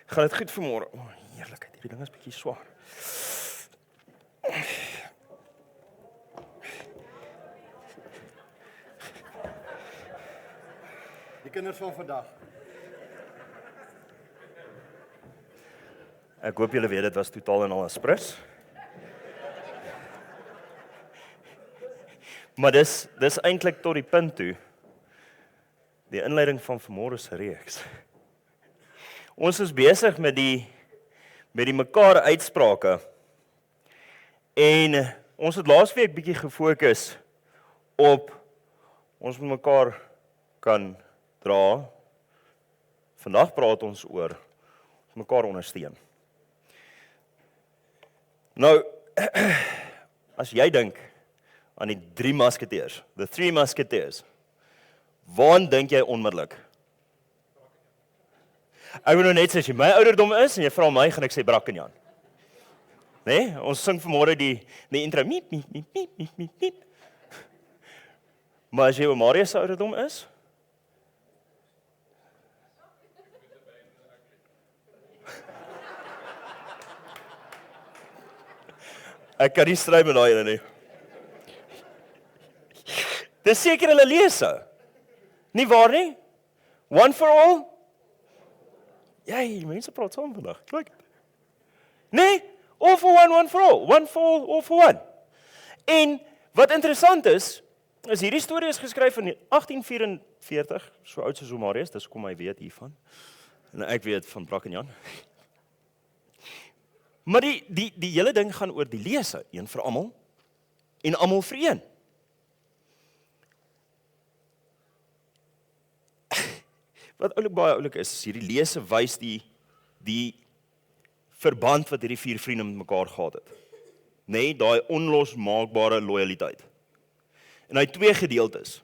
Gaan dit goed vanmôre? O, heerlikheid, hierdie ding is bietjie swaar. Die kinders van vandag. Ek hoop julle weet dit was totaal en al 'n sprits. Maar dis eintlik tot die punt toe. Die inleiding van vanmôre se reeks. Ons is besig met die mekaar uitsprake. En ons het laasweek bietjie gefokus op ons met mekaar kan dra. Vandag praat ons oor mekaar ondersteun. Nou, as jy dink aan die 3 musketeers, the 3 musketeers, waaraan dink jy onmiddellik? Ek wil nou net sê, as jy my ouderdom is, en jy vra my, gaan ek sê Brakkenjan. Nee, ons sing vanmôre die intro, miep, miep, miep, miep, miep, miep, miep. Maar as jy Marius se ouderdom is, ek kan nie stry met daai ene nie. Dis seker hulle lese. Nie waar nie? One for all? Jy, mense praat saam vandag. Kyk. Nee, all for one for all. One for all for one. En wat interessant is hierdie storie is geskryf in 1844, so oud soos Marius, dis kom hy weet hiervan. En ek weet van Brakkenjan. Maar die hele ding gaan oor die lese, een vir almal en almal vir een. Wat oulik baie oulik is hierdie lese wys die verband wat hierdie 4 vriende met mekaar gehad het. Nee, daai onlosmaakbare lojaliteit. En hy 2 gedeeltes.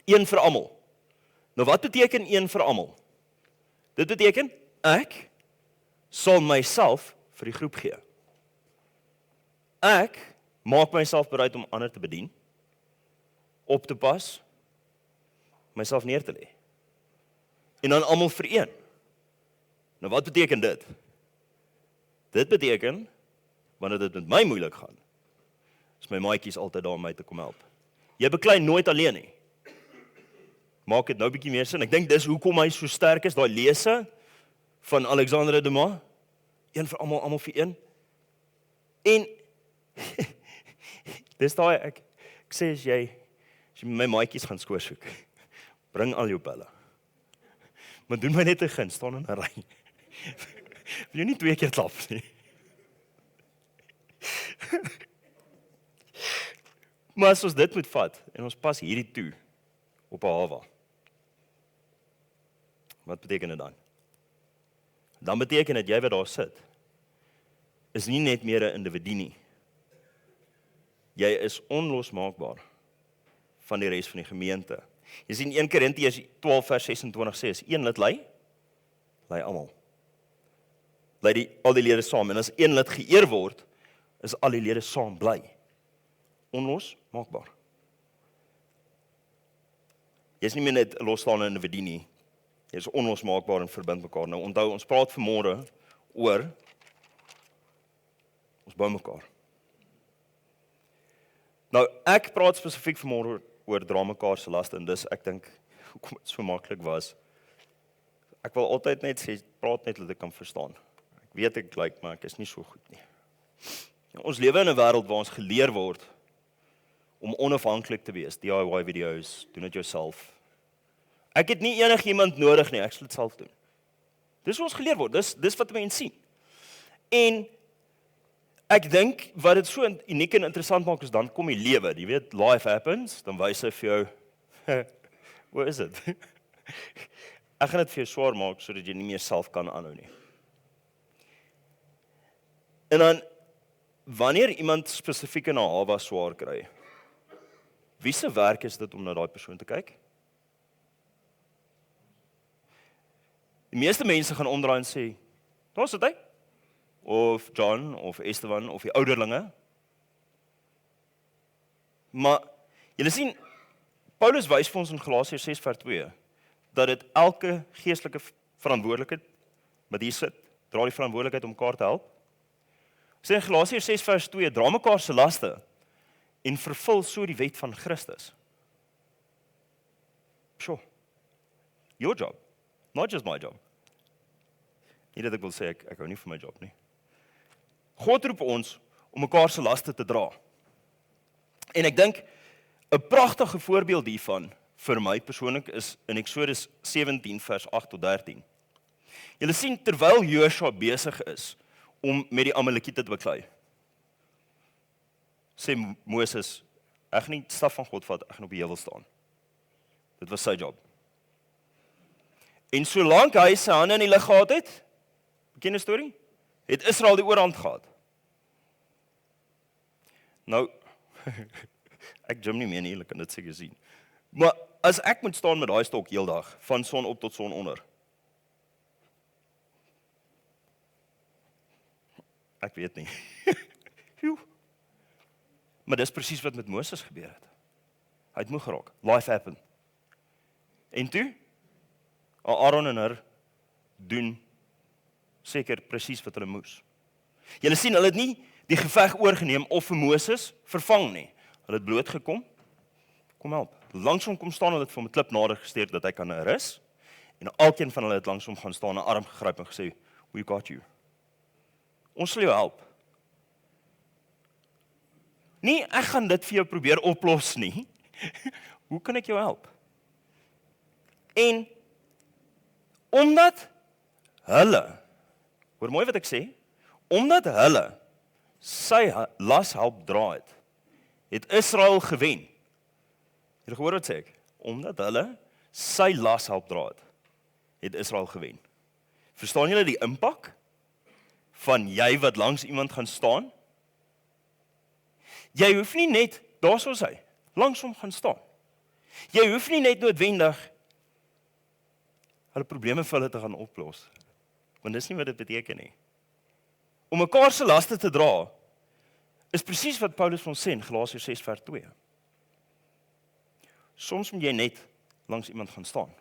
Een vir almal. Nou wat beteken een vir almal? Dit beteken ek sal myself vir die groep gee. Ek maak myself bereid om ander te bedien, op te pas, myself neer te lê. En dan almal vir een. Nou wat beteken dit? Dit beteken, wanneer dit met my moeilik gaan, is my maatjies altyd daar om my te kom help. Jy beklei nooit alleen nie. Maak dit nou bietjie meer sin. Ek dink dis hoekom hy so sterk is, daai lese van Alexandre Dumas, een vir almal, almal vir een. En dis daai ek sê as jy my maatjies gaan skoor soek, bring al jou pille. Maar doen my net 'n guns, staan in 'n ry. Wil jy nie 2 keer klap nie? Maar as ons dit moet vat, en ons pas hierdie toe, op 'n hawe, wat beteken dit dan? Dan beteken dit, jy wat daar sit, is nie net meer 'n individu nie. Jy is onlosmaakbaar van die res van die gemeente. Jy sien 1 Korintiërs 12 vers 26 sê, as een lid ly almal. Ly al die lede saam, en as een lid geëer word, is al die lede saam bly. Onlosmaakbaar. Jy is nie meer net 'n losstaande individu nie. Jy is onlosmaakbaar en verbind mekaar. Nou onthou, ons praat vanmôre oor ons bou mekaar. Nou, ek praat spesifiek vanmôre oor dra mekaar se laste, en dis, ek dink, hoekom dit so maklik was. Ek wil altyd net sê, praat net dat ek kan verstaan. Ek weet ek lyk, maar ek is nie so goed nie. Ons lewe in 'n wêreld waar ons geleer word om onafhanklik te wees. DIY video's, doen dit jouself. Ek het nie enigiemand nodig nie, ek sal dit self doen. Dis hoe ons geleer word, dis wat mense sien. En ek dink wat dit so uniek en interessant maak is dan kom die lewe. Jy weet, life happens, dan wys hy vir jou, what is it? Ek gaan dit vir jou swaar maak sodat jy nie meer self kan aanhou nie. En dan wanneer iemand spesifiek in 'n hawe swaar kry, wie se werk is dit om na daai persoon te kyk? Die meeste mense gaan omdraai en sê, daar sit hy, of John, of Esteban, of die ouderlinge. Maar, julle sien, Paulus wys vir ons in Galasiërs 6 vers 2, dat dit elke geestelike verantwoordelikheid wat hier sit, dra die verantwoordelikheid om mekaar te help. Sê in Galasiërs 6 vers 2, dra mekaar se laste en vervul so die wet van Christus. Sure. Your job, not just my job. Nie dat ek wil sê ek hou nie van my job nie. God roep ons om mekaar se laste te dra. En ek dink 'n pragtige voorbeeld hiervan vir my persoonlik is in Eksodus 17 vers 8 tot 13. Julle sien terwyl Josua besig is om met die Amalekiete te beklei, sê Moses, ek gaan nie die staf van God vat, ek gaan op die heuwel staan. Dit was sy job. En solank hy sy hande in die lug gehad het, bekende storie, het Israel die oorhand gehad. Nou, ek gym nie meer nie, ek kan dit seker sien. Maar as ek moet staan met daai stok heeldag, van son op tot son onder, ek weet nie. Maar dis presies wat met Moses gebeur het. Hy het moeg geraak. Life happen. En toe, Aaron en Hur doen seker presies wat hulle moes. Julle sien, hulle het nie die geveg oorgeneem of vir Moses vervang nie. Hulle het bloot gekom, kom help. Langsom kom staan, hulle het vir hom 'n klip nader gesteer dat hy kan rus. En elkeen van hulle het langsom gaan staan, 'n arm gegryp en gesê, "We got you." Ons sal jou help. Nie, ek gaan dit vir jou probeer oplos nie. Hoe kan ek jou help? En omdat hulle, hoor mooi wat ek sê, omdat hulle sy las help dra het, het Israel gewen. Jy gehoor wat sê ek? Omdat hulle sy las help dra het, het Israel gewen. Verstaan julle die impak van jy wat langs iemand gaan staan? Jy hoef nie net, daar soos hy, langs hom gaan staan. Jy hoef nie net noodwendig hulle probleme vir hulle te gaan oplos. Want dis nie wat dit beteken nie. Om mekaar se laste te dra, is presies wat Paulus ons sê in Galasiërs 6 vers 2. Soms moet jy net langs iemand gaan staan.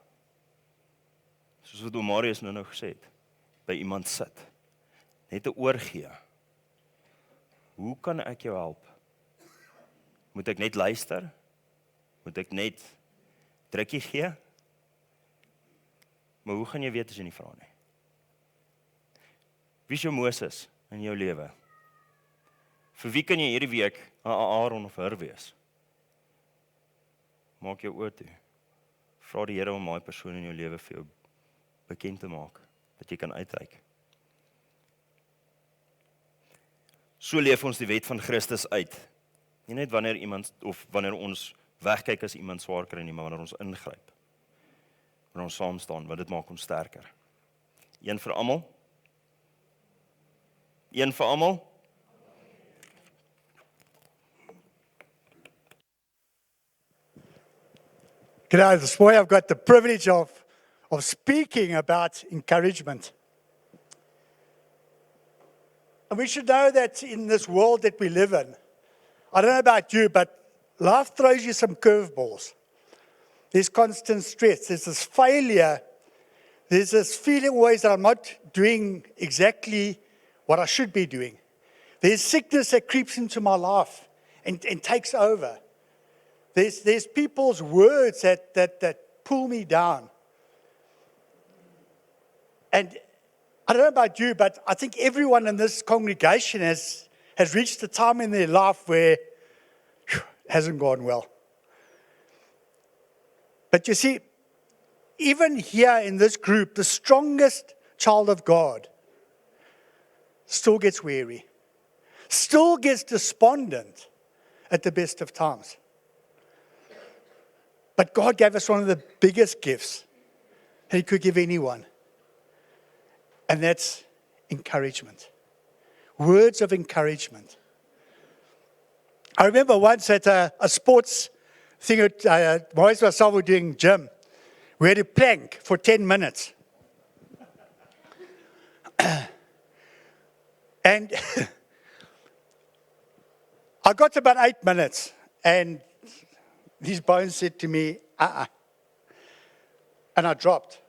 Soos wat Marius nou gesê het, by iemand sit. Net 'n oor gee. Hoe kan ek jou help? Moet ek net luister? Moet ek net drukkie gee? Maar hoe gaan jy weet as jy nie vra nie? Wie is jou Moses in jou lewe? Vir wie kan jy hierdie week 'n Aaron of Hur wees? Maak jou oë toe. Vra die Here om daai persoon in jou lewe vir jou bekend te maak, dat jy kan uitreik. So leef ons die wet van Christus uit. Nie net wanneer iemand of wanneer ons wegkyk as iemand swaar kry nie, maar wanneer ons ingryp. Wanneer ons saam staan, want dit maak ons sterker. Een vir almal. Een vir almal. G'day, this morning I've got the privilege of speaking about encouragement. And we should know that in this world that we live in, I don't know about you, but life throws you some curveballs. There's constant stress, there's this failure, there's this feeling always that I'm not doing exactly what I should be doing. There's sickness that creeps into my life and takes over. There's people's words that pull me down. And I don't know about you, but I think everyone in this congregation has reached a time in their life where it hasn't gone well. But you see, even here in this group, the strongest child of God still gets weary, still gets despondent at the best of times. But God gave us one of the biggest gifts that He could give anyone. And that's encouragement. Words of encouragement. I remember once at a sports thing, Maurice and myself were doing gym. We had to plank for 10 minutes. And I got about 8 minutes, and these bones said to me, and I dropped.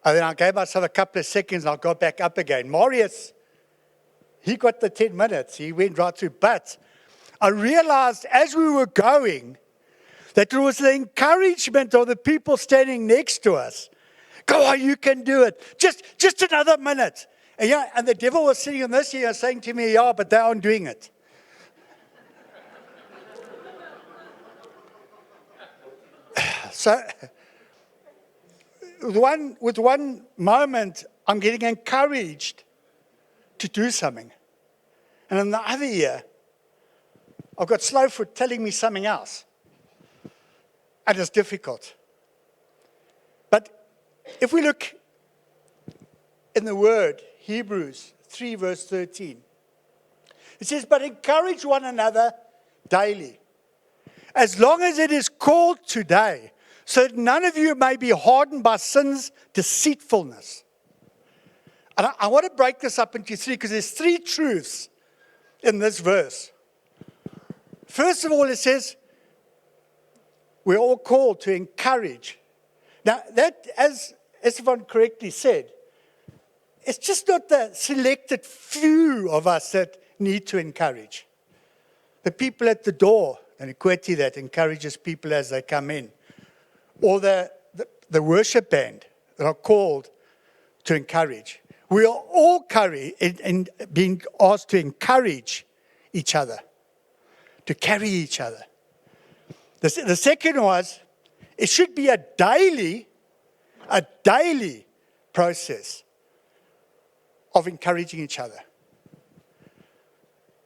And then I gave myself a couple of seconds and I got back up again. Marius, he got the 10 minutes. He went right through. But I realized as we were going that there was the encouragement of the people standing next to us. Go on, you can do it. Just another minute. And, and the devil was sitting on this here saying to me, yeah, but they aren't doing it. So, with one moment, I'm getting encouraged to do something. And in the other ear, I've got Slowfoot telling me something else. And it's difficult. But if we look in the word, Hebrews 3 verse 13, it says, but encourage one another daily, as long as it is called today, so that none of you may be hardened by sin's deceitfulness. And I want to break this up into three, because there's three truths in this verse. First of all, it says, we're all called to encourage. Now, that, as Esteban correctly said, it's just not the selected few of us that need to encourage. The people at the door, an equity that encourages people as they come in, or the worship band that are called to encourage. We are all being asked to encourage each other, to carry each other. The second was, it should be a daily process of encouraging each other.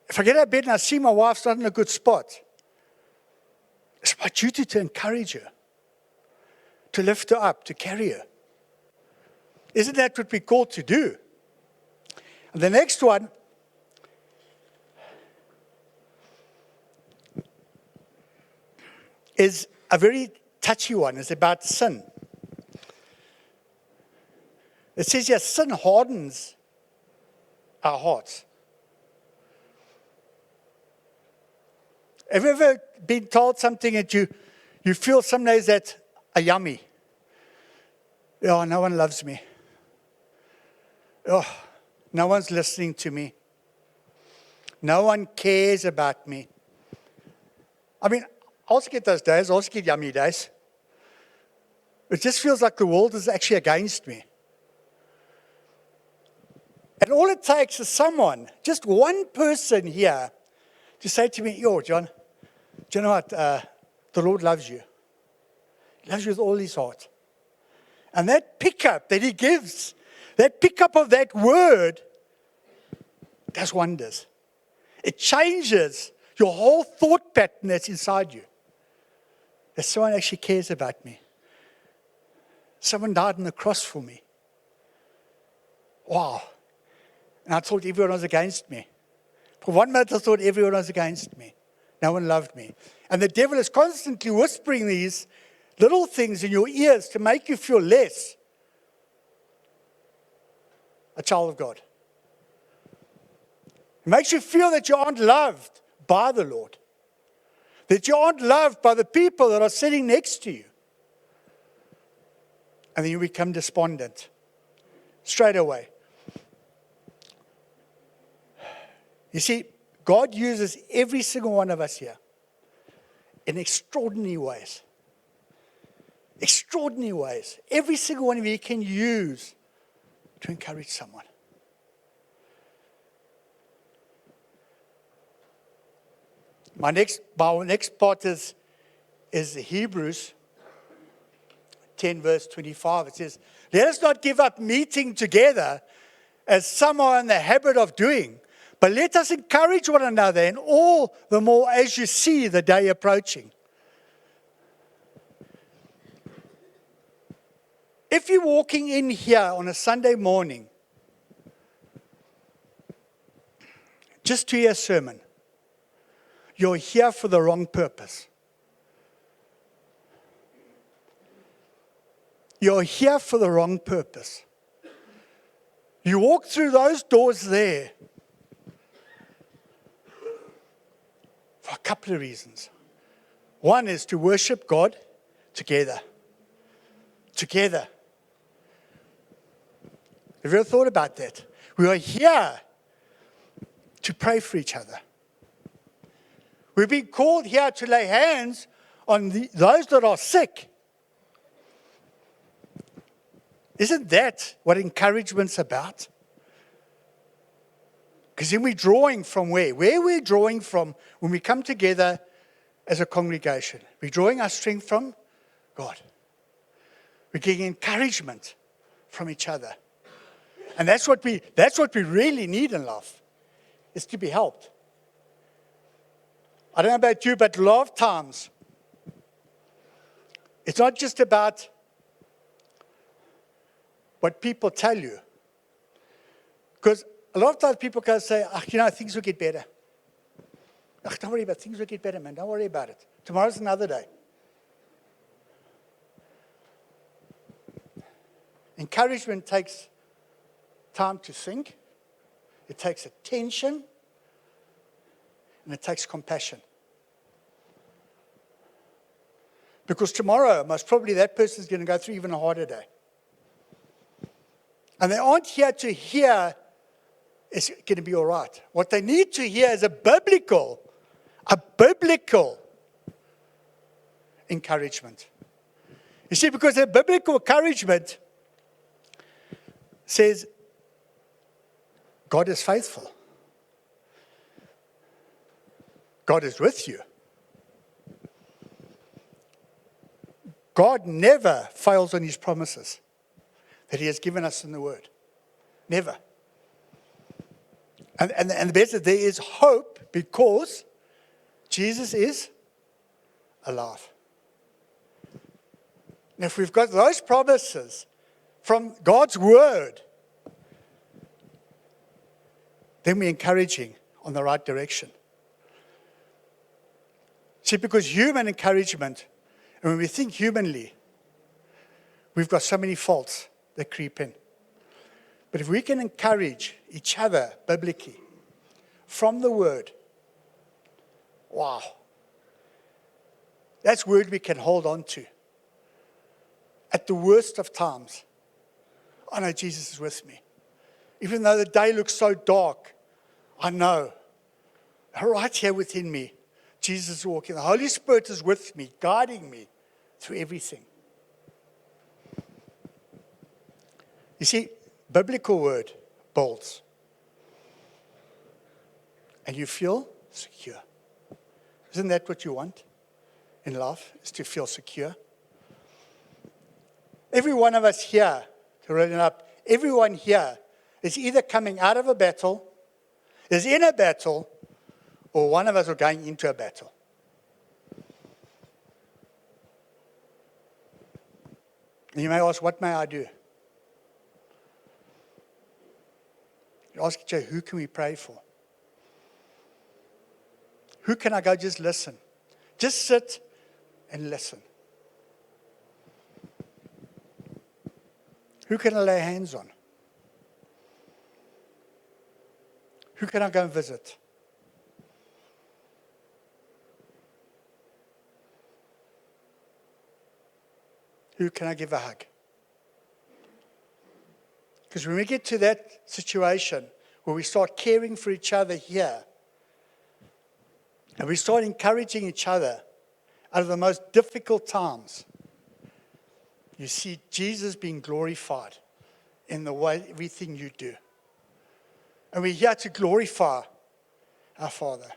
If I get out of bed and I see my wife's not in a good spot, it's my duty to encourage her, to lift her up, to carry her. Isn't that what we're called to do? And the next one is a very touchy one. It's about sin. It says here, sin hardens our hearts. Have you ever been told something that you feel some days that are yummy? Oh, no one loves me. Oh, no one's listening to me. No one cares about me. I mean, I also get those days, I also get yummy days. It just feels like the world is actually against me. And all it takes is someone, just one person here, to say to me, yo, John, do you know what? The Lord loves you. He loves you with all his heart. And that pickup that he gives, that pickup of that word, does wonders. It changes your whole thought pattern that's inside you. That someone actually cares about me. Someone died on the cross for me. Wow. And I thought everyone was against me. For 1 minute I thought everyone was against me. No one loved me. And the devil is constantly whispering these little things in your ears to make you feel less a child of God. It makes you feel that you aren't loved by the Lord. That you aren't loved by the people that are sitting next to you. And then you become despondent straight away. You see, God uses every single one of us here in extraordinary ways. Extraordinary ways. Every single one of you can use to encourage someone. My next part is Hebrews 10 verse 25. It says, let us not give up meeting together as some are in the habit of doing, but let us encourage one another, and all the more as you see the day approaching. If you're walking in here on a Sunday morning, just to hear a sermon, you're here for the wrong purpose. You're here for the wrong purpose. You walk through those doors there for a couple of reasons. One is to worship God together. Together. Have you ever thought about that? We are here to pray for each other. We've been called here to lay hands on those that are sick. Isn't that what encouragement's about? Because then we're drawing from where? Where we're drawing from when we come together as a congregation. We're drawing our strength from God. We're getting encouragement from each other. And that's what we really need in life, is to be helped. I don't know about you, but a lot of times, it's not just about what people tell you. Because a lot of times people can say, things will get better. Don't worry about it. Things will get better, man. Don't worry about it. Tomorrow's another day. Encouragement takes time to think. It takes attention. And it takes compassion. Because tomorrow, most probably that person is going to go through even a harder day. And they aren't here to hear it's going to be all right. What they need to hear is a biblical encouragement. You see, because a biblical encouragement says, God is faithful. God is with you. God never fails on his promises that he has given us in the Word. Never. And the best is there is hope because Jesus is alive. And if we've got those promises from God's Word, then we're encouraging on the right direction. See, because human encouragement, and when we think humanly, we've got so many faults that creep in. But if we can encourage each other biblically from the Word, wow, that's Word we can hold on to. At the worst of times, I know Jesus is with me. Even though the day looks so dark, I know, right here within me, Jesus is walking. The Holy Spirit is with me, guiding me through everything. You see, biblical word builds. And you feel secure. Isn't that what you want in life, is to feel secure? Every one of us here, to roll it up, everyone here is either coming out of a battle, is in a battle, or one of us are going into a battle. And you may ask, what may I do? You ask each other, who can we pray for? Who can I go just listen? Just sit and listen. Who can I lay hands on? Who can I go and visit? Who can I give a hug? Because when we get to that situation where we start caring for each other here, and we start encouraging each other out of the most difficult times, you see Jesus being glorified in the way, everything you do. And we're here to glorify our Father.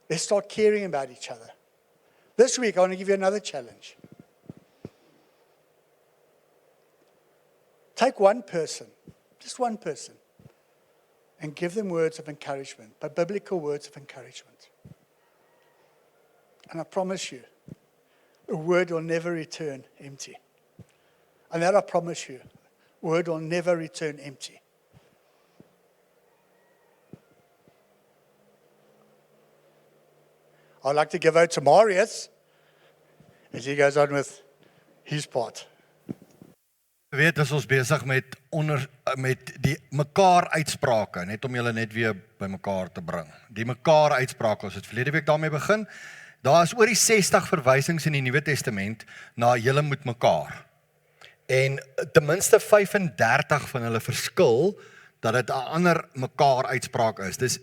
Let's start caring about each other. This week, I want to give you another challenge. Take one person, just one person, and give them words of encouragement, but biblical words of encouragement. And I promise you, a word will never return empty. And that I promise you, a word will never return empty. I'd like to give out to Marius as he goes on with his part. Weet, as ons besig met die mekaar uitsprake, net om julle net weer by mekaar te bring. Die mekaar uitsprake, ons het verlede week daarmee begin. Daar is oor die 60 verwysings in die Nuwe Testament na julle met mekaar. En ten minste 35 van hulle verskil dat dit 'n ander mekaar uitspraak is. Dis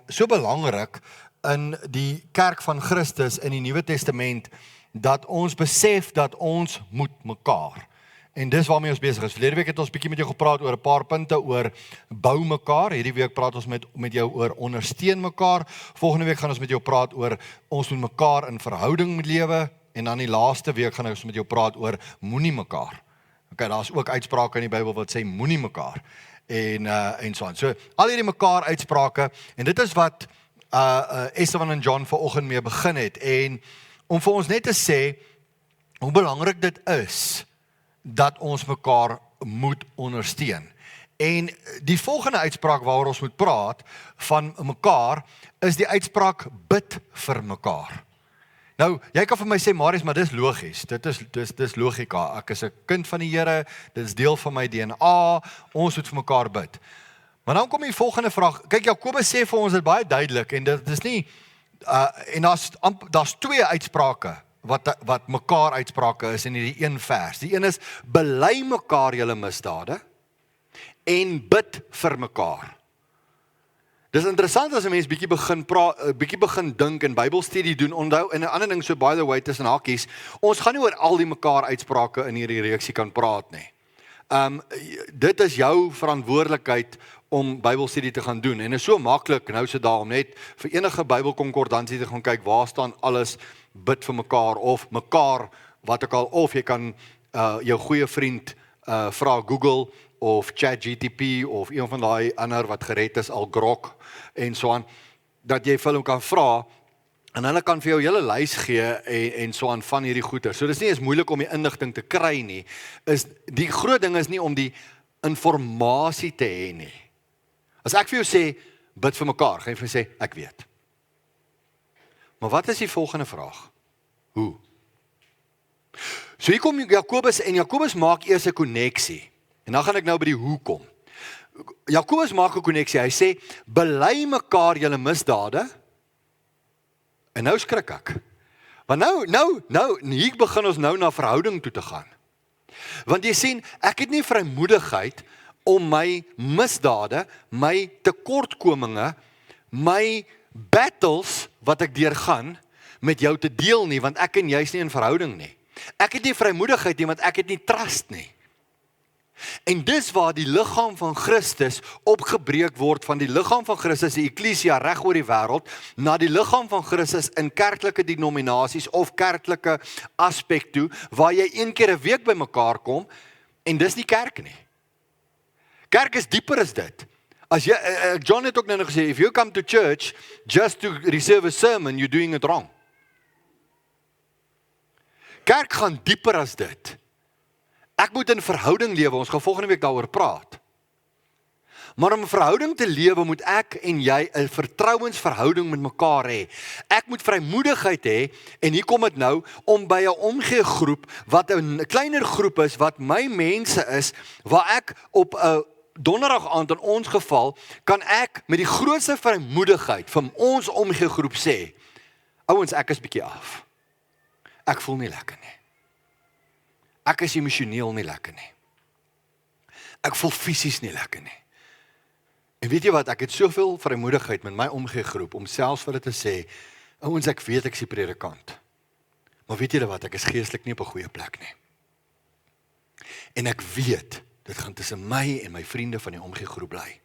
so belangrik in die kerk van Christus in die Nuwe Testament dat ons besef dat ons moet mekaar. En dis waarmee ons besig is. Verlede week het ons bietjie met jou gepraat oor 'n paar punte oor bou mekaar. Hierdie week praat ons met jou oor ondersteun mekaar. Volgende week gaan ons met jou praat oor ons moet mekaar in verhouding lewe. En dan die laaste week gaan ons met jou praat oor moenie mekaar. Okay, daar's ook uitsprake in die Bybel wat sê moenie mekaar. En so aan. So al hierdie mekaar uitsprake en dit is wat Esteban en John vanoggend mee begin het. En om vir ons net te sê hoe belangrik dit is dat ons mekaar moet ondersteun. En die volgende uitspraak waaroor ons moet praat van mekaar is die uitspraak bid vir mekaar. Nou, jy kan vir my sê Marius, maar dis logies. Dis logika. Ek is 'n kind van die Here, dit is deel van my DNA. Ons moet vir mekaar bid. Maar dan kom die volgende vraag. Kyk, Jakobus sê vir ons dit baie duidelik en dit is nie en daar's twee uitsprake wat mekaar uitsprake is in hierdie een vers. Die een is bely mekaar julle misdade en bid vir mekaar. Dis interessant as 'n mens bietjie begin dink en Bybelstudie doen. Onthou, en 'n ander ding so by the way tussen hakies, ons gaan nie oor al die mekaar uitsprake in hierdie reeksie kan praat nie. Dit is jou verantwoordelikheid om Bybelstudie te gaan doen. En is so maklik nou so daar om net vir enige Bybelkonkordansie te gaan kyk waar staan alles bid vir mekaar of mekaar wat ook al, of jy kan jou goeie vriend vra Google of ChatGPT of een van daai ander wat gered is al Grok en so aan, dat jy vir hulle kan vra en hulle kan vir jou hele lys gee en so aan van hierdie goeie. So dis nie eens moeilik om die inligting te kry nie. Die groot ding is nie om die informasie te hê nie. As ek vir jou sê bid vir mekaar, gaan jy vir my sê ek weet. Maar wat is die volgende vraag? Hoe? So hier kom Jakobus en Jakobus maak eers 'n koneksie. En dan gaan ek nou by die hoe kom. Jakobus maak 'n koneksie. Hy sê bely mekaar julle misdade. En nou skrik ek. Want nou hier begin ons nou na verhouding toe te gaan. Want jy sien, ek het nie vrymoedigheid om my misdade, my tekortkominge, my battles wat ek deurgaan met jou te deel nie, want ek en jy is nie in verhouding nie. Ek het nie vrymoedigheid nie, want ek het nie trust nie. En dis waar die liggaam van Christus opgebreek word van die liggaam van Christus, die eklesia reg oor die wêreld, na die liggaam van Christus in kerklike denominasies of kerklike aspek toe, waar jy een keer 'n week by mekaar kom, en dis nie kerk nie. Kerk is dieper as dit. As jy, John het ook nou gesê, if you come to church just to receive a sermon, you're doing it wrong. Kerk gaan dieper as dit. Ek moet in verhouding lewe, ons gaan volgende week daaroor praat. Maar om 'n verhouding te lewe, moet ek en jy 'n vertrouensverhouding met mekaar hê. Ek moet vrymoedigheid hê, en hier kom dit nou, om by 'n omgeegroep, wat 'n kleiner groep is, wat my mense is, waar ek op 'n donderdag aand in ons geval, kan ek met die grootste vrymoedigheid van ons omgeegroep sê, ouens, ek is bietjie af. Ek voel nie lekker nie. Ek is emosioneel nie lekker nie. Ek voel fisies nie lekker nie. En weet jy wat, ek het soveel vrymoedigheid met my omgegroep om selfs vir dit te sê, ouens, ek weet ek is die predikant. Maar weet julle wat, ek is geestelik nie op 'n goeie plek nie. En ek weet, dit gaan tussen my en my vriende van die omgegroep bly.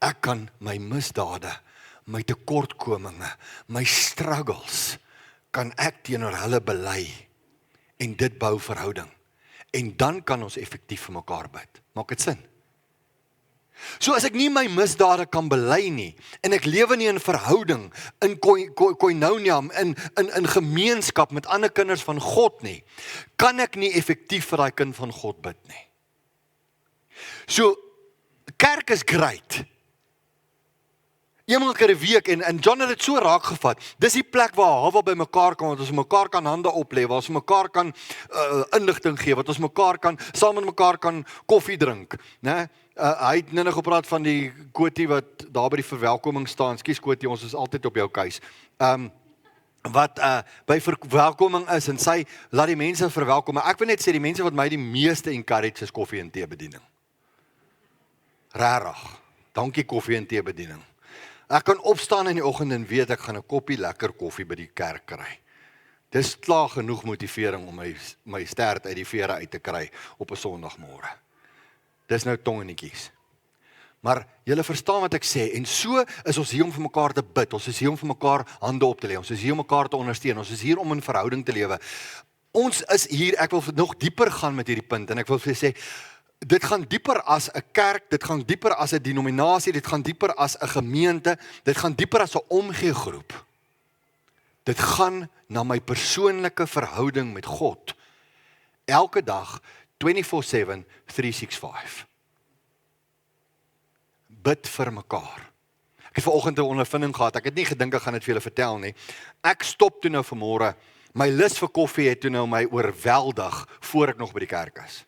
Ek kan my misdade, my tekortkominge, my struggles, kan ek teenoor hulle bely. En dit bou verhouding. En dan kan ons effektief vir mekaar bid. Maak dit sin? So as ek nie my misdade kan bely nie, en ek lewe nie in verhouding, in koinonia, in gemeenskap met ander kinders van God nie, kan ek nie effektief vir daai kind van God bid nie. So, kerk is great. Eenmaal keer 'n week, en John het dit so raak gevat. Dis die plek waar hawe by mekaar kom, wat ons mekaar kan hande oplê, waar ons mekaar kan inligting gee, wat ons mekaar kan, saam met mekaar kan koffie drink, né? Hy het nou gepraat van die Kotie wat daar by die verwelkoming staan. Skus Kotie, ons is altyd op jou keus. wat by verwelkoming is, en sy laat die mense verwelkom. Maar ek wil net sê, die mense wat my die meeste encourage is koffie en tee bediening. Rarig. Dankie koffie en tee bediening. Ek kan opstaan in die oggend en weet ek gaan 'n koppie lekker koffie by die kerk kry. Dis klaar genoeg motivering om my stert uit die vere uit te kry op 'n Sondagmôre. Dis nou tongenietjies. Maar julle verstaan wat ek sê, en so is ons hier om vir mekaar te bid, ons is hier om vir mekaar hande op te lê, ons is hier om mekaar te ondersteun, ons is hier om in verhouding te lewe. Ons is hier, ek wil nog dieper gaan met hierdie punt, en ek wil vir sê, dit gaan dieper as 'n kerk, dit gaan dieper as 'n denominasie, dit gaan dieper as 'n gemeente, dit gaan dieper as 'n omgeegroep. Dit gaan na my persoonlike verhouding met God. Elke dag, 24/7, 365. Bid vir mekaar. Ek het vanoggend 'n ondervinding gehad, ek het nie gedink ek gaan dit vir julle vertel nie. Ek stop toe nou vanmôre, my lus vir koffie het toe nou my oorweldig, voor ek nog by die kerk is.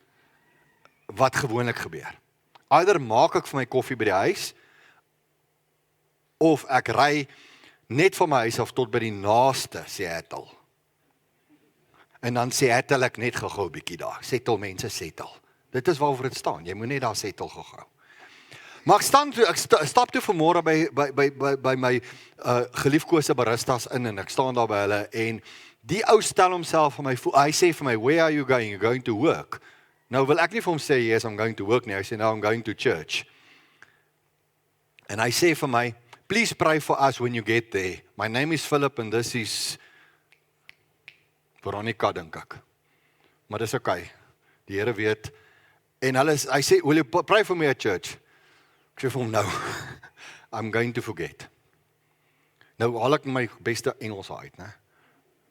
Wat gewoonlik gebeur. Either maak ek vir my koffie by die huis, of ek ry net van my huis af tot by die naaste Seattle. En dan Seattle ek net gou 'n bietjie daar. Settle mense, settle. Dit is waarvoor dit staan. Jy moet net daar settle gou. Maar ek stap toe vanmôre by my geliefkoeste baristas in, en ek staan daar by hulle, en die ou stel homself vir my, hy sê vir my, "Where are you going? You're going to work." Nou wil ek nie vir hom sê, "Yes, I'm going to work," nie. Hy sê, "No, I'm going to church." En hy sê vir my, "Please pray for us when you get there. My name is Philip and this is Veronica, dink ek." Maar dis okay. Die Here weet. En hy sê, "Will you pray for me at church?" Ek sê vir hom, "No, I'm going to forget." Nou haal ek my beste Engels uit, né?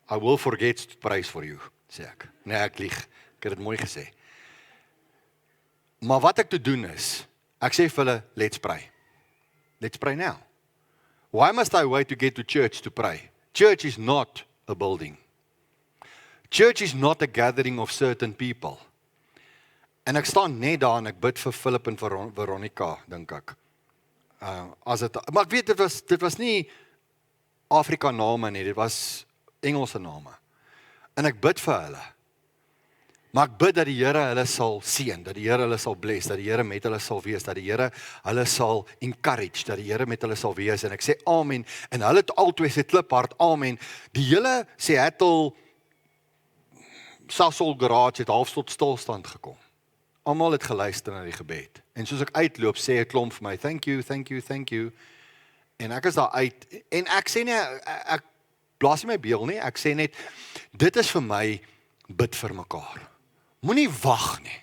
"I will forget to pray for you," sê ek. Nee, ek lieg. Ek het dit mooi gesê. Maar wat ek te doen is, ek sê vir hulle, "Let's pray. Let's pray now. Why must I wait to get to church to pray? Church is not a building. Church is not a gathering of certain people." En ek staan net daar en ek bid vir Philip en Veronica, dink ek. Maar ek weet, dit was nie Afrika name nie, dit was Engelse name. En ek bid vir hulle. Maar ek bid dat die Here hulle sal seën, dat die Here hulle sal bless, dat die Here met hulle sal wees, dat die Here hulle sal encourage, dat die Here met hulle sal wees. En ek sê amen, en hulle het albei sê kliphard amen. Die hele Seattle Sasol garage het half tot stilstand gekom. Almal het geluister na die gebed. En soos ek uitloop, sê 'n klomp vir my, "Thank you, thank you, thank you." En ek is daar uit, en ek sê nie, ek blaas nie my beel nie, ek sê net, dit is vir my, bid vir mekaar. Moenie wag nie.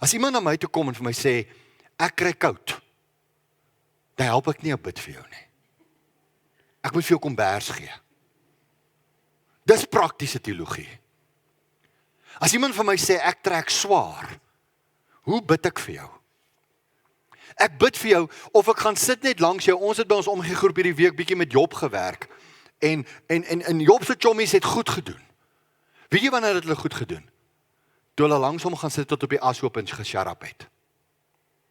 As iemand na my toe kom en vir my sê, "Ek kry koud," dan help ek nie op bid vir jou nie. Ek moet vir jou kombers gee. Dis praktiese teologie. As iemand vir my sê, "Ek trek swaar," hoe bid ek vir jou? Ek bid vir jou, of ek gaan sit net langs jou. Ons het by ons omgegroep hierdie week bietjie met Job gewerk, en Job se chommies het goed gedoen. Weet jy wanneer het hulle goed gedoen? Toe hulle langs hom gaan sit tot op die ashoop en gesharap het.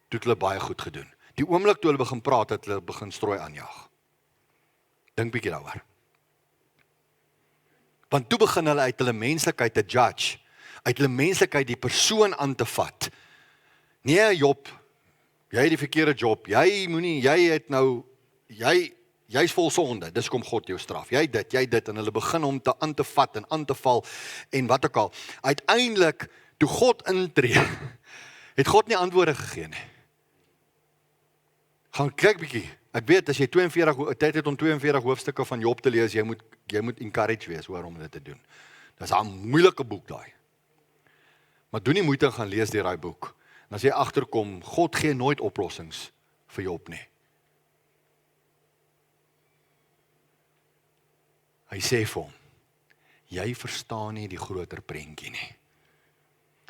Toe het hulle baie goed gedoen. Die oomblik toe hulle begin praat, het hulle begin strooi aanjaag. Dink bietjie daaroor. Want toe begin hulle uit hulle menslikheid te judge, uit hulle menslikheid die persoon aan te vat. Nee, Job, jy het die verkeerde job, jy het nou, jy's vol sonde, dis kom God jou straf, jy dit, en hulle begin hom aan te vat en aan te val, en wat ook al. Uiteindelik, toe God intree, het God nie antwoorde gegee nie. Gaan kyk bietjie, ek weet, as jy tyd het om 42 hoofstukke van Job te lees, jy moet encourage wees oor om dit te doen. Dis 'n moeilike boek daai. Maar doen nie moeite gaan lees deur daai boek. En as jy agterkom, God gee nooit oplossings vir Job nie. Hy sê vir hom, jy verstaan nie die groter prentjie nie.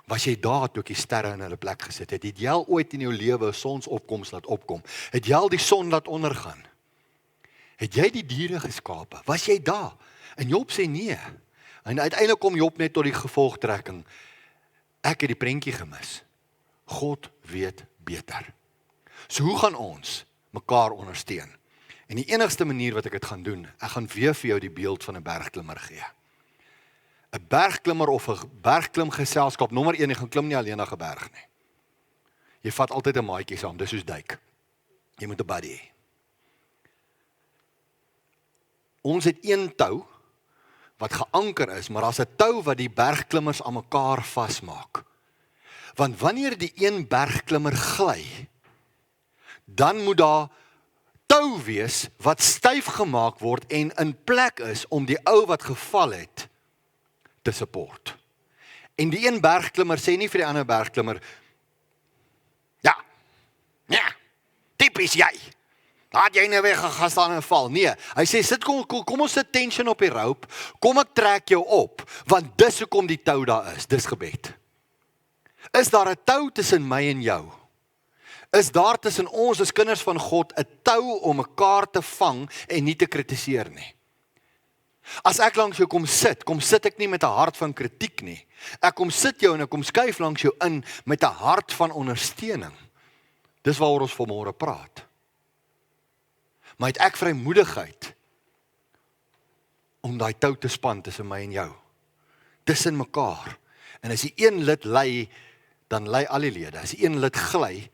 Was jy daar toe ek die sterre in hulle plek gesit het? Het jy al ooit in jou lewe 'n sonsopkoms laat opkom? Het jy al die son laat ondergaan? Het jy die diere geskape? Was jy daar? En Job sê nee. En uiteindelik kom Job net tot die gevolgtrekking. Ek het die prentjie gemis. God weet beter. So hoe gaan ons mekaar ondersteun? En die enigste manier wat ek dit gaan doen, ek gaan weer vir jou die beeld van 'n bergklimmer gee. 'n Bergklimmer of 'n bergklimgeselskap, nommer 1, jy gaan klim nie alleen na 'n berg nie. Jy vat altyd 'n maatjie saam, dis soos duik. Jy moet 'n buddy hê. Ons het een tou wat geanker is, maar daar's 'n tou wat die bergklimmers aan mekaar vasmaak. Want wanneer die een bergklimmer gly, dan moet daar tou wees wat styf gemaak word en in plek is om die ou wat geval het te support. En die een bergklimmer sê nie vir die ander bergklimmer, ja, typies jy. Laat jy nou weer gaan staan en val. Nee, hy sê, kom ons sit tension op die rope, kom ek trek jou op, want dis hoekom die tou daar is, dis gebed. Is daar 'n tou tussen my en jou? Is daar tussen ons as kinders van God 'n tou om mekaar te vang en nie te kritiseer nie? As ek langs jou kom sit ek nie met 'n hart van kritiek nie. Ek kom sit jou en ek kom skuif langs jou in met 'n hart van ondersteuning. Dis waaroor ons vanmôre praat. Maar het ek vrymoedigheid om daai tou te span tussen my en jou, tussen mekaar. En as die een lid ly, dan ly al die lede. As die een lid gly,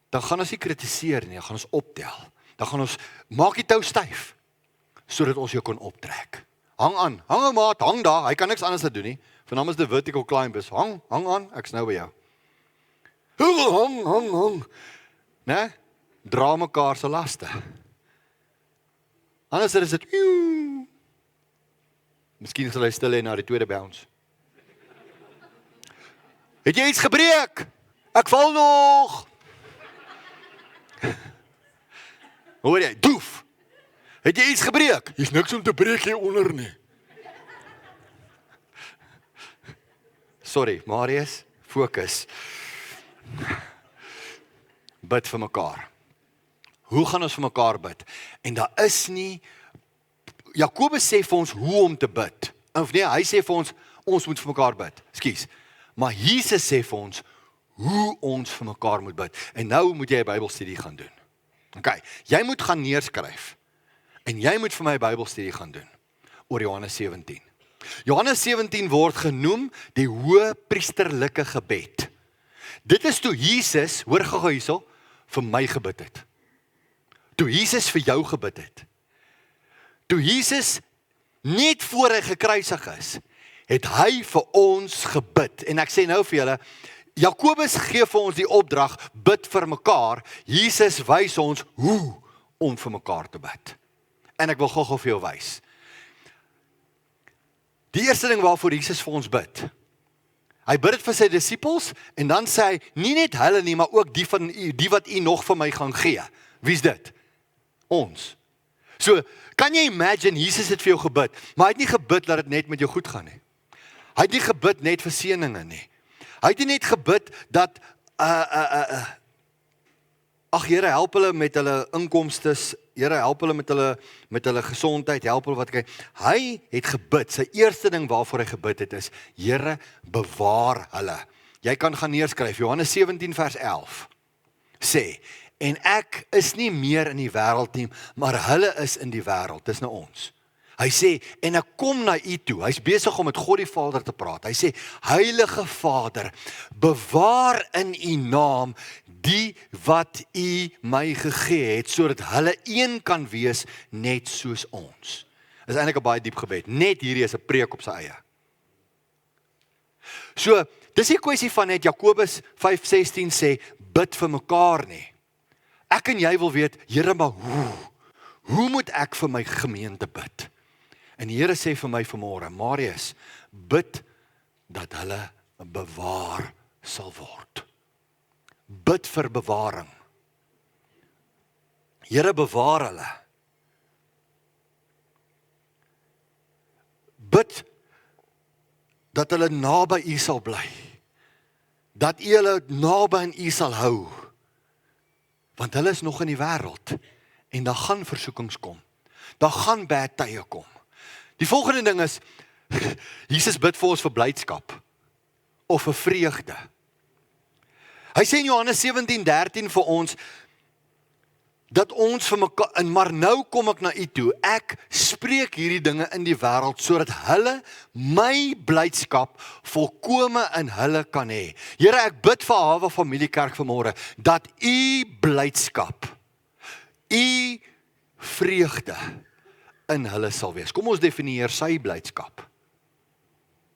dan gaan ons nie kritiseer nie, dan gaan ons optel. Dan gaan ons, maak die tou styf, sodat ons jou kon optrek. Hang aan, hang maat, hang daar, hy kan niks anders doen nie. Vanaand is die vertical climb is, hang aan, ek's nou by jou. Hang. Né? Dra mekaar se laste. Anders is dit, miskien sal hy stil hê na die tweede bounce. Het jy iets gebreek? Ek val nog. Hoor jy, doef. Het jy iets gebreek? Hier's niks om te breek hier onder nie. Sorry, Marius, fokus. Bid vir mekaar. Hoe gaan ons vir mekaar bid? En daar is nie, Jakobus sê vir ons hoe om te bid. Of nee, hy sê vir ons moet vir mekaar bid. Ekskuus. Maar Jesus sê vir ons hoe ons vir mekaar moet bid. En nou moet jy 'n Bybelstudie gaan doen. Okay, jy moet gaan neerskryf. En jy moet vir my 'n Bybelstudie gaan doen oor Johannes 17. Johannes 17 word genoem die hoë priesterlike gebed. Dit is toe Jesus, hoor gou hierso, vir my gebid het. Toe Jesus vir jou gebid het. Toe Jesus net voor hy gekruisig is, het hy vir ons gebid. En ek sê nou vir julle, Jakobus gee vir ons die opdrag, bid vir mekaar. Jesus wys ons hoe om vir mekaar te bid. En ek wil gou vir jou wys. Die eerste ding waarvoor Jesus vir ons bid. Hy bid dit vir sy disippels en dan sê hy, nie net hulle nie, maar ook die wat u nog vir my gaan gee. Wie's dit? Ons. So, kan jy imagine, Jesus het vir jou gebid, maar hy het nie gebid dat dit net met jou goed gaan nie. Hy het nie gebid net vir seëninge nie. Hy het nie net gebid dat, ag Here, help hulle met hulle inkomstes, Here, help hulle met hulle gesondheid, help hulle wat kyk. Hy het gebid, sy eerste ding waarvoor hy gebid het is, Here, bewaar hulle. Jy kan gaan neerskryf, Johannes 17 vers 11, sê, en ek is nie meer in die wêreld nie, maar hulle is in die wêreld, dis nou ons. Hy sê, en ek kom na u toe, hy's besig om met God die Vader te praat, hy sê, Heilige Vader, bewaar in u naam die wat u my gegee het, sodat hulle een kan wees, net soos ons. Dis eintlik 'n baie diep gebed, net hierdie is 'n preek op sy eie. So, dis nie 'n kwessie van net Jakobus 5:16 sê, bid vir mekaar nie. Ek en jy wil weet, Here, maar hoe moet ek vir my gemeente bid? En die Here sê vir my vanmôre, Marius, bid dat hulle bewaar sal word. Bid vir bewaring. Here, bewaar hulle. Bid dat hulle naby u sal bly. Dat u hulle naby aan u sal hou. Want hulle is nog in die wêreld en daar gaan versoekings kom. Daar gaan bad tye kom. Die volgende ding is, Jesus bid vir ons vir blydskap of vir vreugde. Hy sê in Johannes 17:13 vir ons, dat ons vir mekaar, en maar nou kom ek na u toe, ek spreek hierdie dinge in die wêreld, sodat hulle my blydskap volkome in hulle kan hê. Here, ek bid vir Hawe Familiekerk vanmôre, dat u blydskap, u vreugde in hulle sal wees. Kom ons definieer sy blydskap.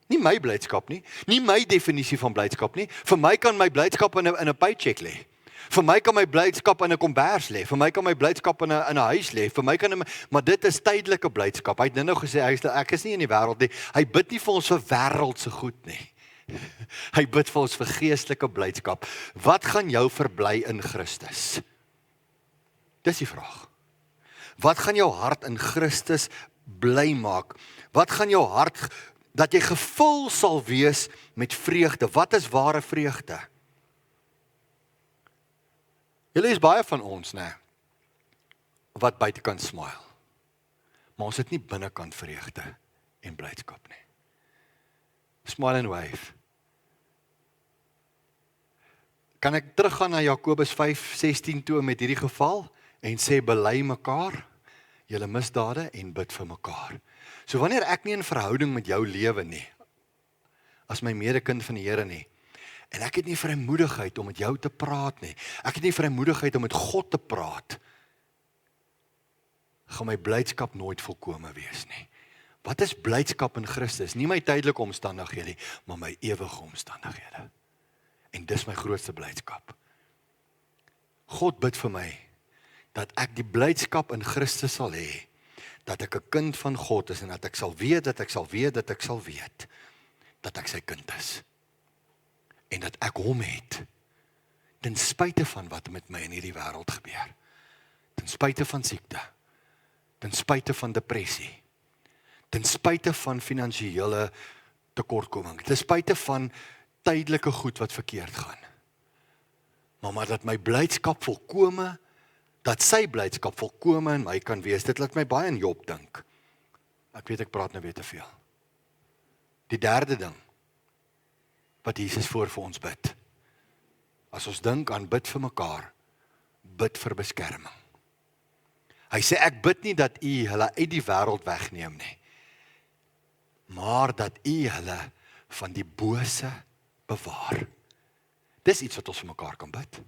Nie my blydskap nie, nie my definisie van blydskap nie. Vir my kan my blydskap in 'n paycheck lê. Vir my kan my blydskap in 'n kombers lê. Vir my kan my blydskap in 'n huis lê. Vir my kan maar dit is tydelike blydskap. Hy het nou gesê ek is nie in die wêreld nie. Hy bid nie vir ons vir wêreldse goed nie. Hy bid vir ons vir geestelike blydskap. Wat gaan jou verbly in Christus? Dis die vraag. Wat gaan jou hart in Christus bly maak? Wat gaan jou hart, dat jy gevul sal wees met vreugde? Wat is ware vreugde? Julle is baie van ons, né, wat buitekant smile. Maar ons het nie binnekant vreugde en blydskap nie. Smile and wave. Kan ek teruggaan na Jakobus 5:16 toe met hierdie geval en sê bely mekaar julle misdade en bid vir mekaar. So wanneer ek nie in verhouding met jou lewe nie, as my medekind van die Here nie, en ek het nie vrymoedigheid om met jou te praat nie, ek het nie vrymoedigheid om met God te praat, gaan my blydskap nooit volkome wees nie. Wat is blydskap in Christus? Nie my tydelike omstandighede nie, maar my ewige omstandighede. En dis my grootste blydskap. God bid vir my, dat ek die blydskap in Christus sal hê, dat ek 'n kind van God is, en dat ek sal weet, dat ek sal weet, dat ek sal weet, dat ek sy kind is. En dat ek hom het, ten spyte van wat met my in hierdie wêreld gebeur. Ten spyte van siekte, ten spyte van depressie, ten spyte van finansiële tekortkoming, ten spyte van tydelike goed wat verkeerd gaan. Maar dat my blydskap volkome, dat sy blydskap volkome in my kan wees, dit laat my baie in Job dink. Ek weet ek praat nou weer te veel. Die derde ding, wat Jesus voor vir ons bid. As ons dink aan bid vir mekaar, bid vir beskerming. Hy sê ek bid nie dat u hulle uit die wêreld wegneem nie, maar dat u hulle van die bose bewaar. Dis iets wat ons vir mekaar kan bid.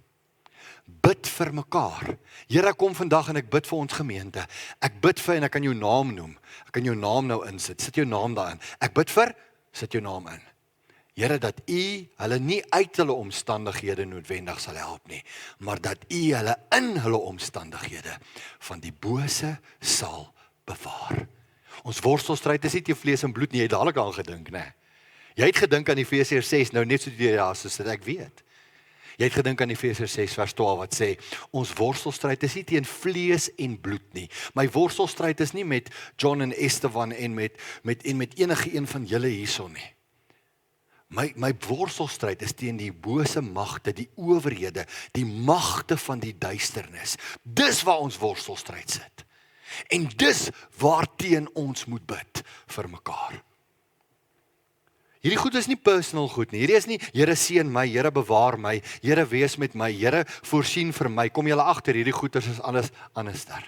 Bid vir mekaar. Here, kom vandag en ek bid vir ons gemeente. Ek bid vir, en ek kan jou naam noem. Ek kan jou naam nou insit. Sit jou naam daarin. Ek bid vir, sit jou naam in. Here, dat u hulle nie uit hulle omstandighede noodwendig sal help nie, maar dat u hulle in hulle omstandighede van die bose sal bewaar. Ons worstelstryd is nie teen vlees en bloed nie, jy het dadelik aan gedink, né? Jy het gedink aan Efesiërs 6, nou net so die soos dit ek weet. Jy het gedink aan Efesiërs 6 vers 12 wat sê, ons worstelstryd is nie teen vlees en bloed nie. My worstelstryd is nie met John en Esteban en met enige een van julle hierson nie. My worstelstryd is teen die bose magte, die owerhede, die magte van die duisternis. Dis waar ons worstelstryd sit. En dis waarteen ons moet bid vir mekaar. Hierdie goed is nie personal goed nie. Hierdie is nie, Here seën my, Here bewaar my, Here wees met my, Here voorsien vir my. Kom julle agter, hierdie goeders is alles anderster.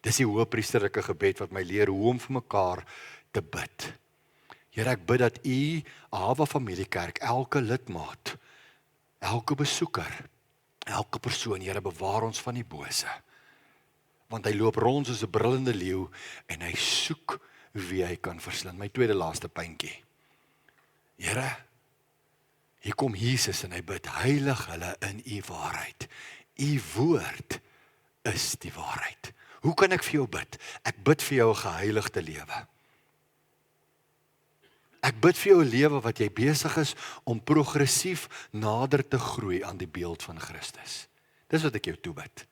Dis die hoëpriesterlike gebed wat my leer hoe om vir mekaar te bid. Here, ek bid dat u, Hawe Familiekerk, elke lidmaat, elke besoeker, elke persoon, Here bewaar ons van die bose. Want hy loop rond soos 'n brullende leeu en hy soek wie hy kan verslind. My tweede laaste puntjie. Here, hier kom Jesus en hy bid, heilig hulle in u waarheid. U woord is die waarheid. Hoe kan ek vir jou bid? Ek bid vir jou 'n geheiligde lewe. Ek bid vir jou 'n lewe wat jy besig is om progressief nader te groei aan die beeld van Christus. Dis wat ek jou toebid.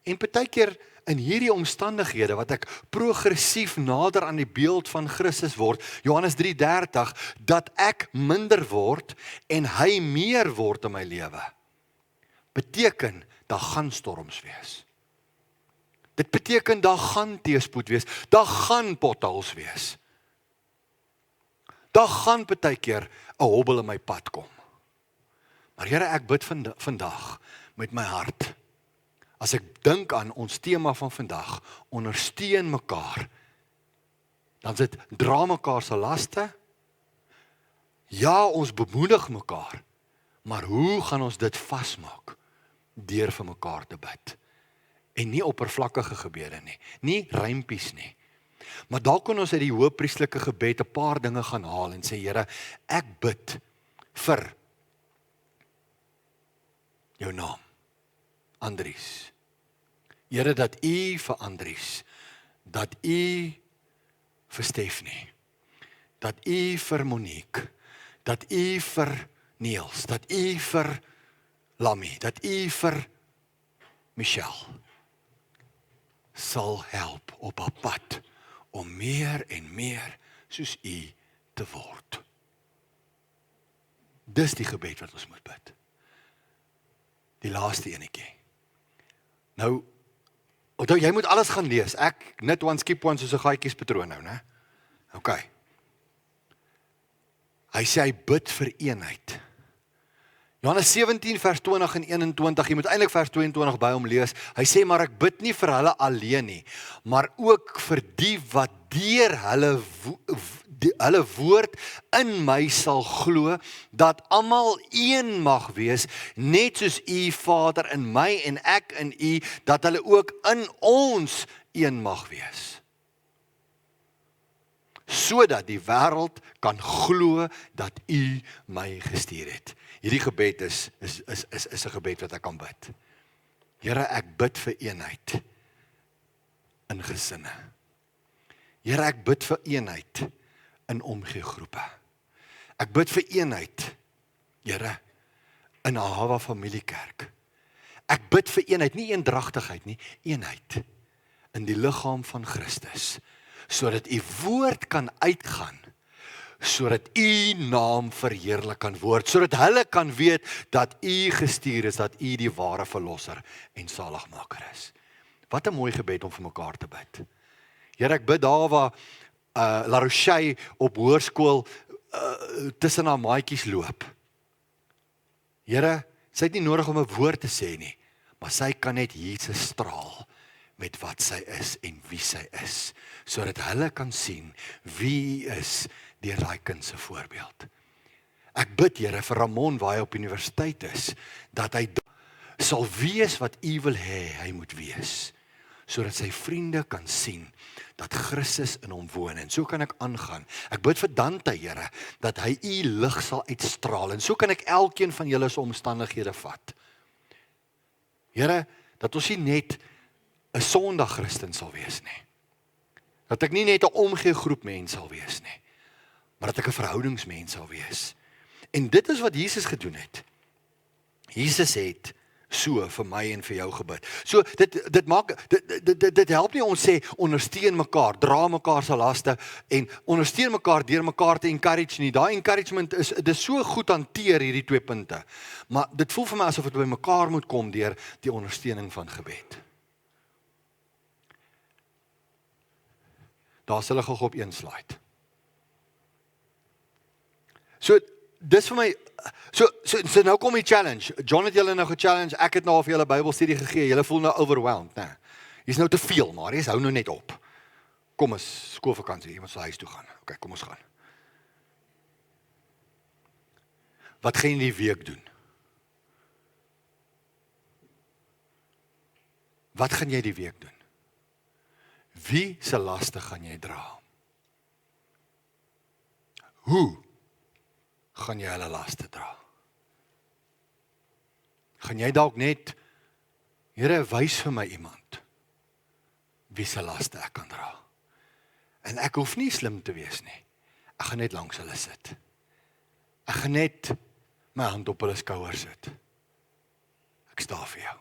En partykeer in hierdie omstandighede wat ek progressief nader aan die beeld van Christus word, Johannes 3:30, dat ek minder word en hy meer word in my lewe, beteken daar gaan storms wees. Dit beteken daar gaan teëspoed wees, daar gaan potholes wees. Daar gaan partykeer 'n hobbel in my pad kom. Maar Here, ek bid vandag met my hart, As ek dink aan ons tema van vandag, ondersteun mekaar, dan is dit dra mekaar se laste. Ja, ons bemoedig mekaar, maar hoe gaan ons dit vasmaak? Deur vir mekaar te bid. En nie oppervlakkige gebede nie, nie rympies nie. Maar dalk kan ons uit die hoëpriesterlike gebed 'n paar dinge gaan haal en sê, Here, ek bid vir jou naam, Andries. Here, dat U vir Andries, dat U vir Stephanie, dat U vir Monique, dat U vir Niels, dat U vir Lammy, dat U vir Michelle sal help op haar pad om meer en meer soos U te word. Dis die gebed wat ons moet bid. Die laaste enetjie. Nou, onthou, jy moet alles gaan lees. Ek knit one, skip one, soos 'n gaatjiespatroon nou, né? OK. Hy sê hy bid vir eenheid. Johannes 17 vers 20 en 21, jy moet eintlik vers 22 by hom lees. Hy sê, maar ek bid nie vir hulle alleen nie, maar ook vir die wat deur hulle woord in my sal glo, dat almal een mag wees, net soos U Vader in my en ek in U, dat hulle ook in ons een mag wees. Sodat die wêreld kan glo dat U my gestuur het. Hierdie gebed is 'n gebed wat ek kan bid. Here, ek bid vir eenheid in gesinne. Here, ek bid vir eenheid in omgeegroepe. Ek bid vir eenheid, Here, in 'n Ahava familiekerk. Ek bid vir eenheid, nie eendragtigheid nie, eenheid in die liggaam van Christus, sodat U woord kan uitgaan, sodat U naam verheerlik kan word, sodat hulle kan weet dat U gestuur is, dat U die ware verlosser en saligmaker is. Wat 'n mooi gebed om vir mekaar te bid. Here, ek bid daar waar La Rochelle op hoërskool tussen haar maatjies loop. Here, sy het nie nodig om 'n woord te sê nie, maar sy kan net Jesus straal met wat sy is en wie sy is, sodat hulle kan sien wie hy is deur daai kind se voorbeeld. Ek bid, Here, vir Ramon waar hy op universiteit is, dat hy sal wees wat U wil hê hy moet wees, sodat sy vriende kan sien dat Christus in hom woon, en so kan ek aangaan. Ek bid vir Dante, Here, dat hy U lig sal uitstraal, en so kan ek elkeen van julle se omstandighede vat. Here, dat ons nie net 'n Sondag Christen sal wees nie. Dat ek nie net 'n omgeegroep mens sal wees nie, maar dat ek 'n verhoudingsmens sal wees. En dit is wat Jesus gedoen het. Jesus het so vir my en vir jou gebid. So dit help nie ons sê ondersteun mekaar, dra mekaar se laste en ondersteun mekaar deur mekaar te encourage nie. Daai encouragement dis so goed hanteer hierdie 2 punte. Maar dit voel vir my asof dit by mekaar moet kom deur die ondersteuning van gebed. Daar's hulle gou op 1 slide. So dis vir my so nou kom die challenge. John het julle nou ge-challenge, ek het nou vir julle Bybelstudie gegee. Julle voel nou overwhelmed, né? Hier's nou te veel, maar hou nou net op. Kom ons skoolvakansie, iemand sal huis toe gaan. OK, kom ons gaan. Wat gaan jy die week doen? Wat gaan jy die week doen? Wie se laste gaan jy dra? Hoe gaan jy hulle laste dra? Gaan jy dalk net, Here, wys vir my iemand wie se laste ek kan dra? En ek hoef nie slim te wees nie. Ek gaan net langs hulle sit. Ek gaan net my hand op hulle skouer sit. Ek staan vir jou.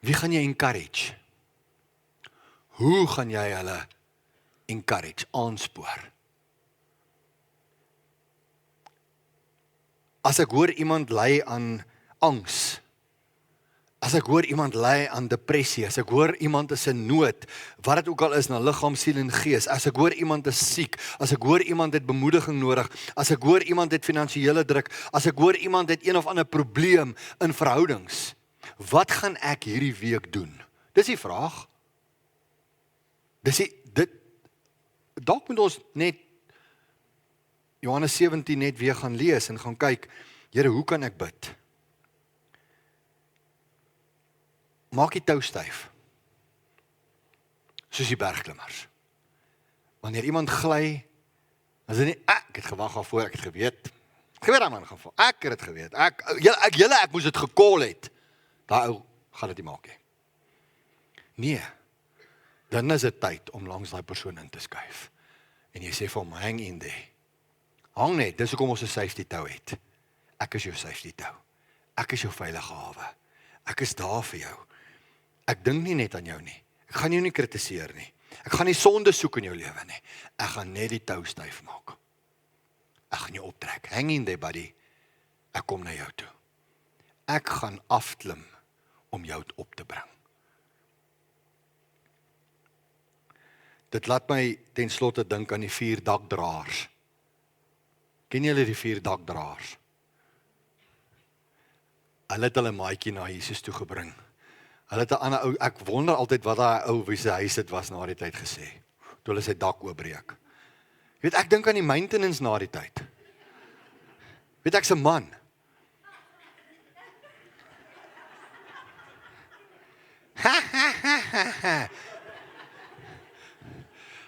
Wie gaan jy encourage? Hoe gaan jy hulle encourage, aanspoor? As ek hoor iemand ly aan angs, As ek hoor iemand ly aan depressie, as ek hoor iemand is in nood, wat dit ook al is, na liggaam, siel en gees, as ek hoor iemand is siek, as ek hoor iemand het bemoediging nodig, as ek hoor iemand het finansiële druk, as ek hoor iemand het een of ander probleem in verhoudings, wat gaan ek hierdie week doen? Dis die vraag. Dalk moet ons net Johannes 17 net weer gaan lees en gaan kyk, Here, hoe kan ek bid? Maak die tou styf, soos die bergklimmers. Wanneer iemand gly, dan is dit nie, ek het gewag daarvoor, ek het geweet daai man gaan val, ek het dit geweet, ek moes dit gekol het, daai ou gaan dit nie maak nie. Nee, dan is dit tyd om langs daai persoon in te skuif, en jy sê vir hom, hang in there, hang net, dis hoekom ons 'n safety tou het, ek is jou safety tou, ek is jou veilige hawe, ek is daar vir jou. Ek dink nie net aan jou nie. Ek gaan jou nie kritiseer nie. Ek gaan nie sonde soek in jou lewe nie. Ek gaan net die tou styf maak. Ek gaan jou optrek. Hang in there, buddy. Ek kom na jou toe. Ek gaan afklim om jou op te bring. Dit laat my ten slotte dink aan die 4 dakdraers. Ken julle die 4 dakdraers? Hulle het hulle maatjie na Jesus toe gebring. Hulle het 'n ander ou, ek wonder altyd wat daai ou wie se huis dit was na die tyd gesê, toe hulle sy dak oopbreek. Jy weet, ek dink aan die maintenance na die tyd. Weet ek's 'n man.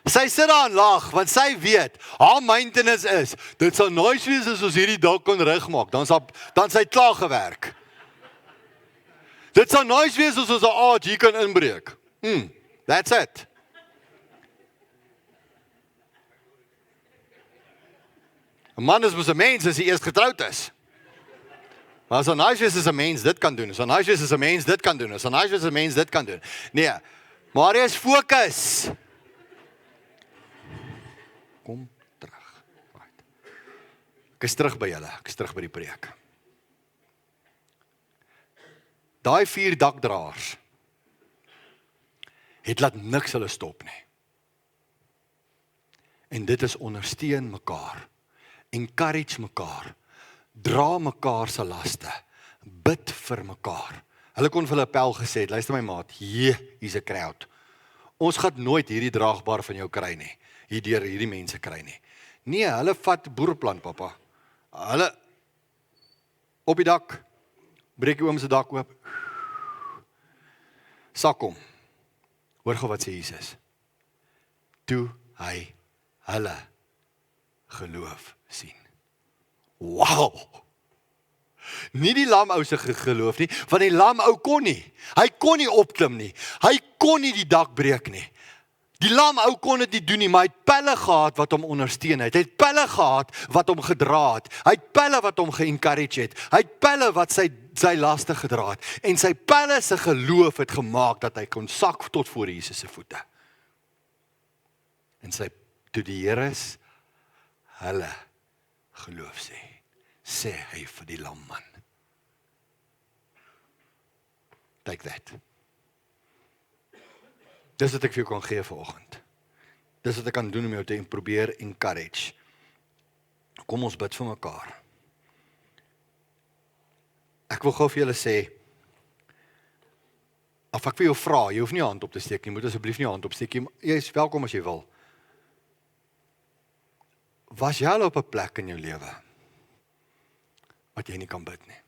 Sy sit daar en lag, want sy weet, haar maintenance is, dit sal nice wees as ons hierdie dak kon regmaak, dan sy klaar gewerk. Dit sal nice wees as ons 'n AG kan inbreek. That's it. Een man is mos 'n mens as hy eers getroud is. Maar as 'n nice wees as 'n mens dit kan doen, as 'n nice wees as 'n mens dit kan doen, as 'n nice wees as 'n mens dit kan doen. Nee, Marius, fokus. Kom terug. Right. Ek is terug by julle, ek is terug by die preek. Daai 4 dakdraers het laat niks hulle stop nie. En dit is ondersteun mekaar, encourage mekaar, dra mekaar se laste, bid vir mekaar. Hulle kon vir hulle Pel gesê, luister my maat, hier's 'n crowd. Ons gaan nooit hierdie draagbaar van jou kry nie, hierdeur hierdie mense kry nie. Nee, hulle vat boerplan, pappa. Hulle op die dak, breek die oom se dak oop, sak hom. Hoor gou wat sê Jesus. Toe hy hulle geloof sien. Wow! Nie die lamou se geloof nie, want die lamou kon nie. Hy kon nie opklim nie. Hy kon nie die dak breek nie. Die lamou kon dit nie doen nie, maar hy het pelle gehad wat hom ondersteun het. Hy het pelle gehad wat hom gedra het. Hy het pelle wat hom ge-encourage het. Hy het pelle wat sy laste gedra het. En sy pelle se geloof het gemaak dat hy kon sak tot voor Jesus se voete. En toe die Here hulle geloof sê hy vir die lamman. Take that. Dis wat ek vir jou kan gee vanoggend. Dis wat ek kan doen om jou te probeer encourage. Kom ons bid vir mekaar. Ek wil gou vir julle sê, of ek vir jou vra, jy hoef nie jou hand op te steek nie, moet asseblief nie jou hand opsteek nie, jy is welkom as jy wil. Was jy al op 'n plek in jou lewe wat jy nie kan bid nie?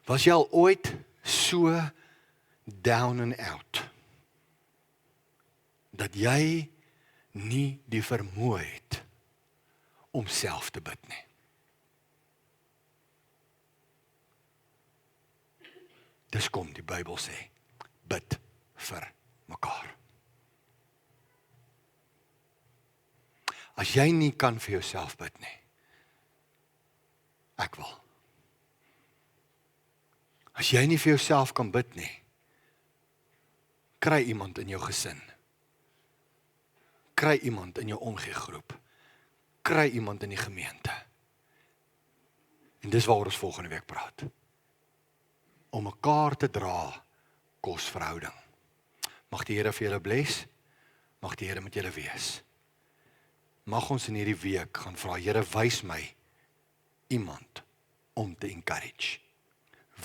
Was jy al ooit so down and out, dat jy nie die vermoë het om self te bid nie? Dis kom die Bybel sê, bid vir mekaar. As jy nie kan vir jouself bid nie, ek wil. As jy nie vir jouself kan bid nie, kry iemand in jou gesin. Kry iemand in jou omgegroep. Kry iemand in die gemeente. En dis waaroor ons volgende week praat. Om mekaar te dra, kos verhouding. Mag die Here vir julle bless, mag die Here met julle wees. Mag ons in hierdie week gaan vra, Here, wys my iemand om te encourage.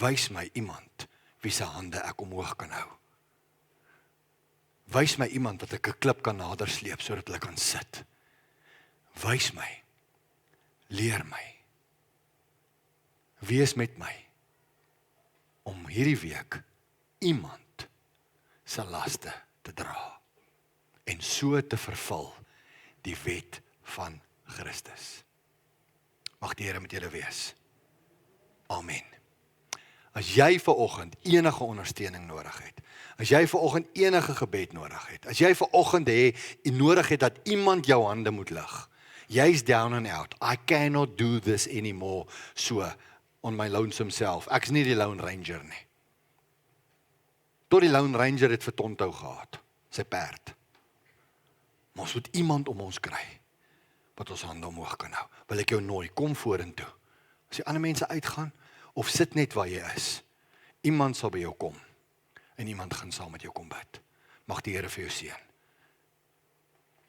Wys my iemand wie se hande ek omhoog kan hou. Wys my iemand wat ek 'n klip kan nader sleep sodat hulle kan sit. Wys my. Leer my. Wees met my om hierdie week iemand se laste te dra en so te vervul die wet van Christus. Mag die Here met julle wees. Amen. As jy vanoggend enige ondersteuning nodig het, as jy vanoggend enige gebed nodig het, as jy vanoggend nodig het dat iemand jou hande moet lig, jy's down and out, I cannot do this anymore, so, on my lonesome self, ek's nie die Lone Ranger nie. Tot die Lone Ranger het vir Tonto gehad, sy perd. Maar ons moet iemand om ons kry, wat ons hande omhoog kan hou. Wil ek jou nooi, kom vorentoe. As die ander mense uitgaan, of sit net waar jy is, iemand sal by jou kom, en iemand gaan saam met jou kom bid. Mag die Here vir jou seën.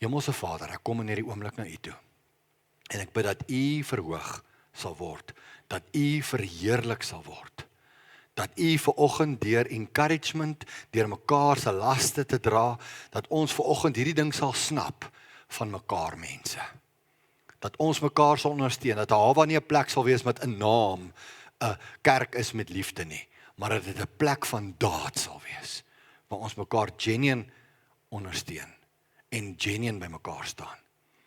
Hemelse Vader, ek kom in hierdie oomblik na U toe, en ek bid dat U verhoog sal word, dat U verheerlik sal word, dat U vanoggend deur encouragement, deur mekaar se laste te dra, dat ons vanoggend hierdie ding sal snap van mekaar mense. Dat ons mekaar sal ondersteun, dat daar nie 'n plek sal wees met 'n naam, 'n kerk is met liefde nie, maar dat dit 'n plek van daad sal wees, waar ons mekaar genuine ondersteun en genuine by mekaar staan.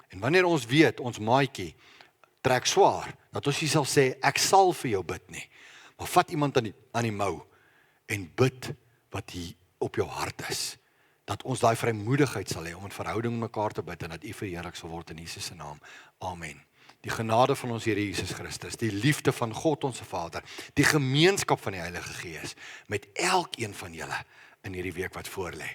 En wanneer ons weet, ons maatjie trek swaar, dat ons nie sal sê, ek sal vir jou bid nie, maar vat iemand aan die mou en bid wat hier op jou hart is. Dat ons daai vrymoedigheid sal hê om in verhouding met mekaar te bid en dat U verheerlik sal word in Jesus se naam. Amen. Die genade van ons Here Jesus Christus, die liefde van God ons Vader, die gemeenskap van die Heilige Gees met elkeen van julle in hierdie week wat voorlê.